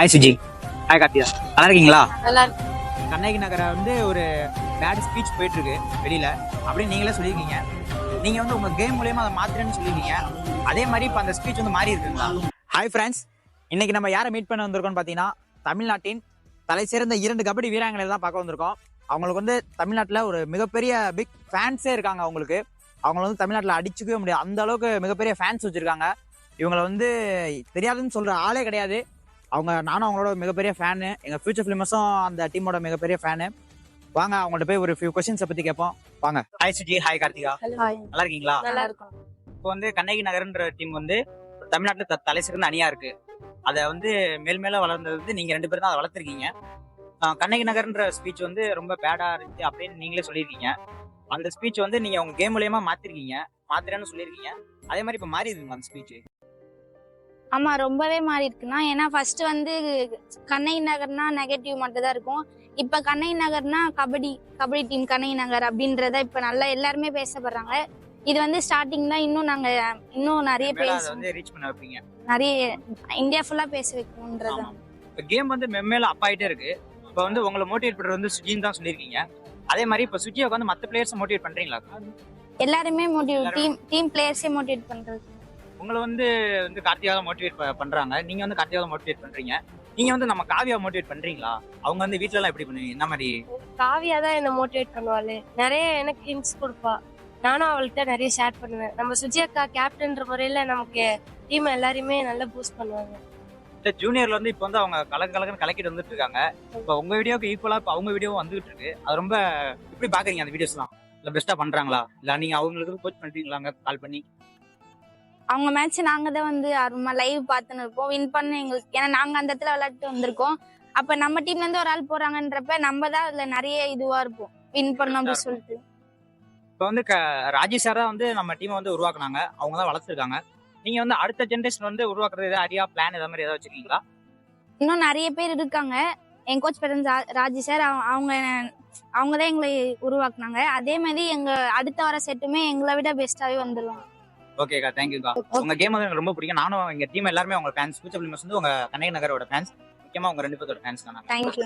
Hi Suji. Hi கார்த்தியா. நல்லா இருக்கீங்களா? நல்லா இருக்கு. கண்ணகி நகரை வந்து ஒரு பேட் ஸ்பீச் போயிட்டு இருக்கு வெளியில அப்படின்னு நீங்களே சொல்லியிருக்கீங்க. நீங்க வந்து உங்க கேம் மூலயமா அதை மாத்திரன்னு சொல்லியிருக்கீங்க. அதே மாதிரி இப்போ அந்த ஸ்பீச் வந்து மாறி இருக்குங்களா? ஹாய் ஃப்ரெண்ட்ஸ், இன்னைக்கு நம்ம யாரை மீட் பண்ண வந்திருக்கோம்னு பார்த்தீங்கன்னா தமிழ்நாட்டின் தலை சிறந்த 2 கபடி வீராங்கனை தான் பார்க்க வந்திருக்கோம். அவங்களுக்கு வந்து தமிழ்நாட்டில் ஒரு மிகப்பெரிய பிக் ஃபேன்ஸே இருக்காங்க. அவங்கள வந்து தமிழ்நாட்டில் அடிச்சுக்கவே முடியாது, அந்த அளவுக்கு மிகப்பெரிய ஃபேன்ஸ் வச்சிருக்காங்க. இவங்களை வந்து தெரியாதுன்னு சொல்ற ஆளே கிடையாது. நானும் அவங்களோட மிகப்பெரிய ஃபேனு. எங்கள் ஃபியூச்சர் ஃபிலிமர்ஸும் அந்த டீமோட மிகப்பெரிய ஃபேனு. வாங்க அவங்கள்ட்ட போய் ஒரு ஃபியூ கொஸ்டின்ஸை பற்றி கேட்போம். வாங்க. ஹாய் சுஜி. ஹாய் கார்த்திகா. நல்லா இருக்கீங்களா? நல்லா இருக்கும். இப்போ வந்து கண்ணகி நகர்ன்ற டீம் வந்து தமிழ்நாட்டில் தலை சிறந்த அணியா இருக்கு. அதை வந்து மேல் வளர்ந்தது வந்து நீங்க 2 பேரும் தான் அதை வளர்த்துருக்கீங்க. கண்ணகி நகர்ன்ற ஸ்பீச் வந்து ரொம்ப பேடா இருந்துச்சு அப்படின்னு நீங்களே சொல்லியிருக்கீங்க. அந்த ஸ்பீச் வந்து நீங்க உங்க கேம் மூலியமா மாத்திரன்னு சொல்லியிருக்கீங்க. அதே மாதிரி இப்போ மாறி இருக்குங்க அந்த ஸ்பீச். ஆமா, ரொம்பவே மாறி இருக்குன்னா, ஏன்னா ஃபர்ஸ்ட் வந்து கண்ணகி நகர்னா நெகட்டிவ் மட்டும் தான் இருக்கும். இப்ப கண்ணகி நகர்னா கபடி டீம் கண்ணகி நகர் அப்படின்றத இப்ப நல்லா எல்லாருமே பேசப்படுறாங்க. இது வந்து ஸ்டார்டிங் தான். இன்னும் நிறைய ரீச் பண்ண வைப்பீங்க, நிறைய இந்தியா ஃபுல்லா பேச வைக்கணும்ன்றது. இப்ப கேம் வந்து மெம்மேல அப் ஆயிட்டே இருக்கு. இப்ப வந்து உங்களை மோட்டிவேட் பண்றது வந்து சுஜின்னு தான் சொல்லியிருக்கீங்க. அதே மாதிரி இப்ப சுஜியை வந்து மத்த பிளேயர்ஸ் மோட்டிவேட் பண்றீங்களா? எல்லாருமே டீம் பிளேயர்ஸே மோட்டிவேட் பண்றது. உங்களை வந்து கார்த்தியாவை மோட்டிவேட் பண்றாங்க, நீங்க வந்து கார்த்தியாவை மோட்டிவேட் பண்றீங்க. நீங்க வந்து நம்ம காவியாவை மோட்டிவேட் பண்றீங்களா? அவங்க வந்து வீட்ல எல்லாம் எப்படி பண்ணுவீங்க? என்ன மாதிரி? காவியா தான் என்ன மோட்டிவேட் பண்ணுவாள். நிறைய எனக்கு ஹிண்ட்ஸ் கொடுப்பா. நானும் அவள்கிட்ட நிறைய ஷேர் பண்ணுவேன். நம்ம சுஜி அக்கா கேப்டன்ற முறையில நமக்கு டீம் எல்லாரையுமே நல்லா பூஸ்ட் பண்ணுவாங்க. ஜூனியர்ல வந்து இப்போ வந்து அவங்க கலக்குன்னு கலக்கிட்டு வந்துட்டு இருக்காங்க. இப்போ உங்க வீடியோக்கு ஈக்குவலா இப்போ அவங்க வீடியோவும் வந்துகிட்டு இருக்கு. அது ரொம்ப எப்படி பாக்குறீங்க அந்த வீடியோஸ்லாம்? இல்ல பெஸ்டா பண்றாங்களா? இல்ல நீங்க அவங்களுக்கு கோச் பண்றீங்களாங்க கால் பண்ணி? அவங்க மேட்ச் நாங்க தான் வந்து ஆர்வமா லைவ் பார்த்துன்னு இருப்போம். வின் பண்ண எங்களுக்கு, ஏன்னா நாங்க அந்த இடத்துல விளையாட்டு வந்திருக்கோம். அப்ப நம்ம டீம்ல இருந்து ஒரு ஆள் போறாங்கன்றப்ப நம்ம தான் அதுல நிறைய இதுவா இருப்போம், வின் பண்ணோம் அப்படின்னு சொல்லிட்டு. இப்போ வந்து ராஜி சார் தான் வந்து நம்ம டீமை வந்து உருவாக்குனாங்க, அவங்க தான் வளர்த்துருக்காங்க. நீங்க வந்து அடுத்த ஜென்ரேஷன் வந்து உருவாக்குறது ஏதாவது ஐடியா பிளான் ஏதாவது மாதிரி ஏதாவது வச்சிருக்கீங்களா? இன்னும் நிறைய பேர் இருக்காங்க. என் கோச் பேர் ராஜி சார். அவங்க தான் எங்களை உருவாக்குனாங்க. அதே மாதிரி எங்க அடுத்த வர செட்டுமே எங்களை விட பெஸ்டாவே வந்துருவாங்க. ஓகேக்கா, தேங்க்யூக்கா. உங்க கேம் வந்து எனக்கு ரொம்ப பிடிக்கும். நானும் எங்க டீம் எல்லாருமே உங்க ஃபேன்ஸ். ஃபியூச்சர் ஃபிலிமர்ஸ் வந்து உங்க கண்ணகி நகரோட ஃபேன்ஸ். முக்கியமா உங்க 2 பேரோட ஃபேன்ஸ் தான். தேங்க்யூ.